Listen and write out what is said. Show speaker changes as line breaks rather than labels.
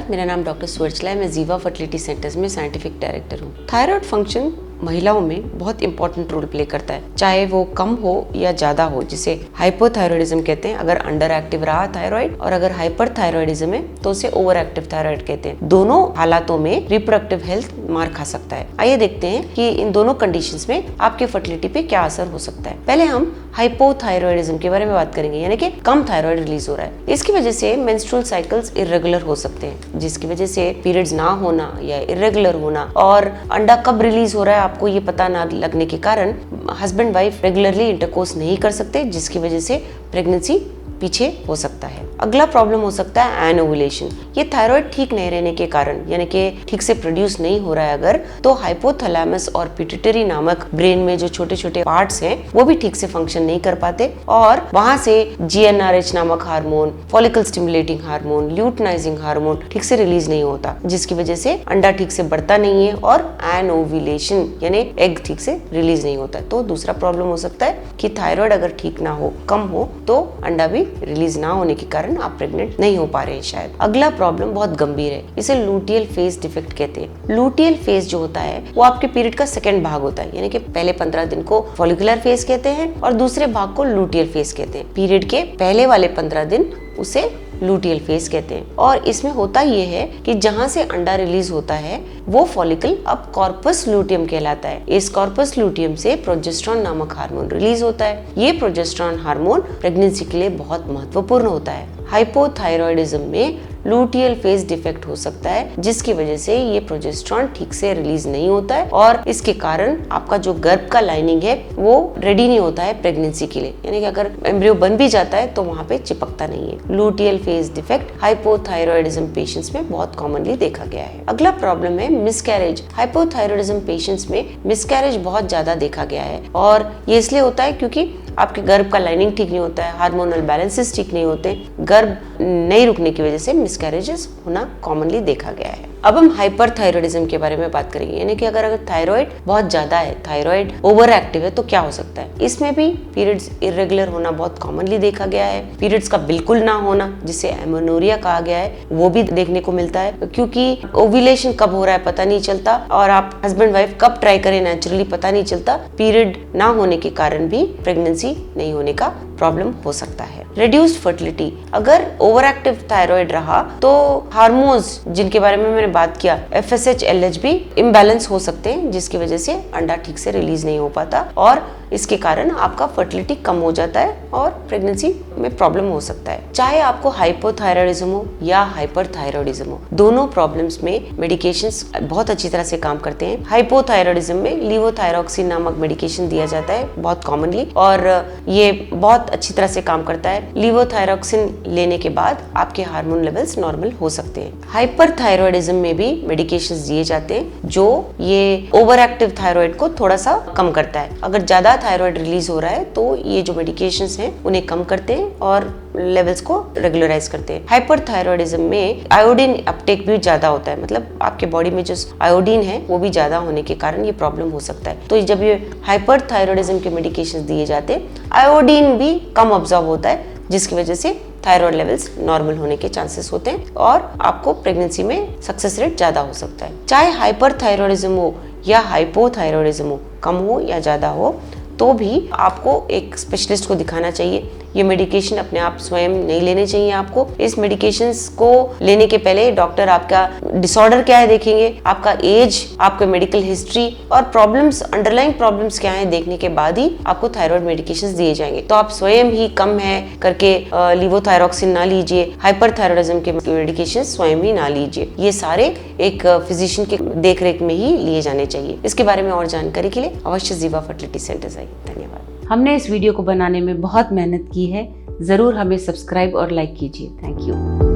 मेरा नाम डॉक्टर सुवर्चला है। मैं जीवा फर्टिलिटी सेंटर्स में साइंटिफिक डायरेक्टर हूँ। थायराइड फंक्शन महिलाओं में बहुत इंपॉर्टेंट रोल प्ले करता है, चाहे वो कम हो या ज्यादा हो, जिसे हाइपोथायरॉयडिज्म कहते हैं। अगर अंडर एक्टिव रहा थायराइड और अगर हाइपरथायरॉयडिज्म है तो उसे ओवर एक्टिव थायराइड कहते हैं। दोनों हालातों में रिप्रोडक्टिव हेल्थ मार खा सकता है। आइए देखते हैं कि इन दोनों कंडीशंस में आपके फर्टिलिटी पे क्या असर हो सकता है। पहले हम हाइपोथायरॉयडिज्म के बारे में बात करेंगे, यानी कि कम थायराइड रिलीज हो रहा है। इसकी वजह से मेंस्ट्रुअल साइकिल्स इरेगुलर हो सकते हैं, जिसकी वजह से पीरियड्स ना होना या इरेगुलर होना और अंडा कब रिलीज हो रहा है आपको ये पता ना लगने के कारण हस्बैंड वाइफ रेगुलरली इंटरकोर्स नहीं कर सकते, जिसकी वजह से प्रेगनेंसी पीछे हो सकता है। अगला प्रॉब्लम हो सकता है एनोवुलेशन। ये थायराइड ठीक नहीं रहने के कारण, यानी कि ठीक से प्रोड्यूस नहीं हो रहा है अगर, तो हाइपोथैलेमस और पिट्यूटरी नामक ब्रेन में जो छोटे छोटे पार्ट्स हैं वो भी ठीक से फंक्शन नहीं कर पाते और वहां से GnRH नामक hormone, follicle stimulating hormone, luteinizing hormone ठीक से रिलीज नहीं होता, जिसकी वजह से अंडा ठीक से बढ़ता नहीं है और एनोवुलेशन यानी एग ठीक से रिलीज नहीं होता। तो दूसरा प्रॉब्लम हो सकता है कि थायराइड अगर ठीक ना हो, कम हो, तो अंडा भी रिलीज ना होने के कारण आप प्रेग्नेंट नहीं हो पा रहे हैं शायद। अगला प्रॉब्लम बहुत गंभीर है, इसे लूटियल फेज डिफेक्ट कहते हैं। लूटियल फेज जो होता है वो आपके पीरियड का सेकंड भाग होता है, यानी कि पहले 15 दिन को फॉलिकुलर फेज कहते हैं और दूसरे भाग को लूटियल फेज कहते हैं। पीरियड के पहले वाले 15 दिन उसे लूटियल फेज कहते हैं और इसमें होता ये है कि जहां से अंडा रिलीज होता है वो फॉलिकल अब कॉर्पस लूटियम कहलाता है। इस कॉर्पस लूटियम से प्रोजेस्टेरॉन नामक हार्मोन रिलीज होता है। ये प्रोजेस्टेरॉन हार्मोन प्रेगनेंसी के लिए बहुत महत्वपूर्ण होता है। हाइपोथायरॉयडिज्म में लूटियल फेज डिफेक्ट हो सकता है, जिसकी वजह से ये प्रोजेस्टेरॉन ठीक से रिलीज नहीं होता है और इसके कारण आपका जो गर्भ का लाइनिंग है वो रेडी नहीं होता है प्रेगनेंसी के लिए, यानी कि अगर एम्ब्रियो बन भी जाता है तो वहां पे चिपकता नहीं है। Luteal phase defect hypothyroidism patients में बहुत कॉमनली देखा गया है। अगला प्रॉब्लम है मिसकैरेज। हाइपोथायरॉयडिज्म पेशेंट्स में मिसकैरेज बहुत ज्यादा देखा गया है और ये इसलिए होता है क्योंकि आपके गर्भ का लाइनिंग ठीक नहीं होता है, हार्मोनल बैलेंसेस ठीक नहीं होते, गर्भ नहीं रुकने की वजह से मिसकैरेजेस होना कॉमनली देखा गया है। अब हम हाइपरथायरॉयडिज्म के बारे में बात करेंगे, यानी कि अगर थायराइड बहुत ज्यादा है, थायराइड ओवर एक्टिव है तो क्या हो सकता है। इसमें भी पीरियड्स इरेगुलर होना बहुत कॉमनली देखा गया है। पीरियड्स का बिल्कुल ना होना, जिसे एमेनोरिया कहा गया है, वो भी देखने को मिलता है, क्योंकि ओव्यूलेशन कब हो रहा है पता नहीं चलता और आप हस्बैंड वाइफ कब ट्राई करें नेचुरली पता नहीं चलता। पीरियड ना होने के कारण भी प्रेगनेंसी नहीं होने का प्रॉब्लम हो सकता है। रिड्यूस्ड फर्टिलिटी, अगर ओवर एक्टिव थायराइड रहा तो हार्मोन्स जिनके बारे में मैंने बात किया, FSH LH भी इम्बैलेंस हो सकते हैं, जिसकी वजह से अंडा ठीक से रिलीज नहीं हो पाता और इसके कारण आपका फर्टिलिटी कम हो जाता है और प्रेगनेंसी में प्रॉब्लम हो सकता है। चाहे आपको हाइपोथायरॉयडिज्म हो या हाइपरथायरॉयडिज्म हो, दोनों प्रॉब्लम्स में मेडिकेशंस बहुत अच्छी तरह से काम करते हैं। हाइपोथायरॉयडिज्म में लीवोथायरॉक्सिन नामक मेडिकेशन दिया जाता है बहुत कॉमनली और ये बहुत अच्छी तरह से काम करता है। लीवोथायरॉक्सिन लेने के बाद आपके हार्मोन लेवल्स नॉर्मल हो सकते हैं। हाइपरथायरॉयडिज्म में भी मेडिकेशंस दिए जाते हैं जो ये ओवर एक्टिव थायराइड को थोड़ा सा कम करता है। अगर ज्यादा थायराइड रिलीज हो रहा है तो ये जो मेडिकेशंस हैं उन्हें कम करते हैं और लेवल्स को रेगुलराइज करते हैं। हाइपरथायरॉयडिज्म में आयोडीन अपटेक भी ज्यादा होता है, मतलब आपके बॉडी में जो आयोडीन है वो भी ज्यादा होने के कारण ये प्रॉब्लम हो सकता है। तो जब ये हाइपरथायरॉयडिज्म के मेडिकेशंस दिए जाते हैं, आयोडीन भी कम ऑब्जॉर्ब होता है, जिसकी वजह से थायराइड लेवल्स नॉर्मल होने के चांसेस होते हैं और आपको प्रेगनेंसी में सक्सेस रेट ज्यादा हो सकता है। चाहे हाइपरथायरॉयडिज्म हो या हाइपोथायरॉयडिज्म हो, कम हो या ज्यादा हो, तो भी आपको एक स्पेशलिस्ट को दिखाना चाहिए। ये मेडिकेशन अपने आप स्वयं नहीं लेने चाहिए आपको। इस मेडिकेशंस को लेने के पहले डॉक्टर आपका डिसऑर्डर क्या है देखेंगे, आपका एज, आपका मेडिकल हिस्ट्री और प्रॉब्लम्स, अंडरलाइंग प्रॉब्लम्स क्या है देखने के बाद ही आपको थायराइड मेडिकेशंस दिए जाएंगे। तो आप स्वयं ही कम है करके लीवोथायरॉक्सिन ना लीजिए, हाइपरथायरॉयडिज्म के मेडिकेशन स्वयं ही ना लीजिए। ये सारे एक फिजिशियन के देखरेख में ही लिए जाने चाहिए। इसके बारे में और जानकारी के लिए अवश्य जीवा फर्टिलिटी सेंटर्स आइए। धन्यवाद।
हमने इस वीडियो को बनाने में बहुत मेहनत की है, जरूर हमें सब्सक्राइब और लाइक कीजिए। Thank you.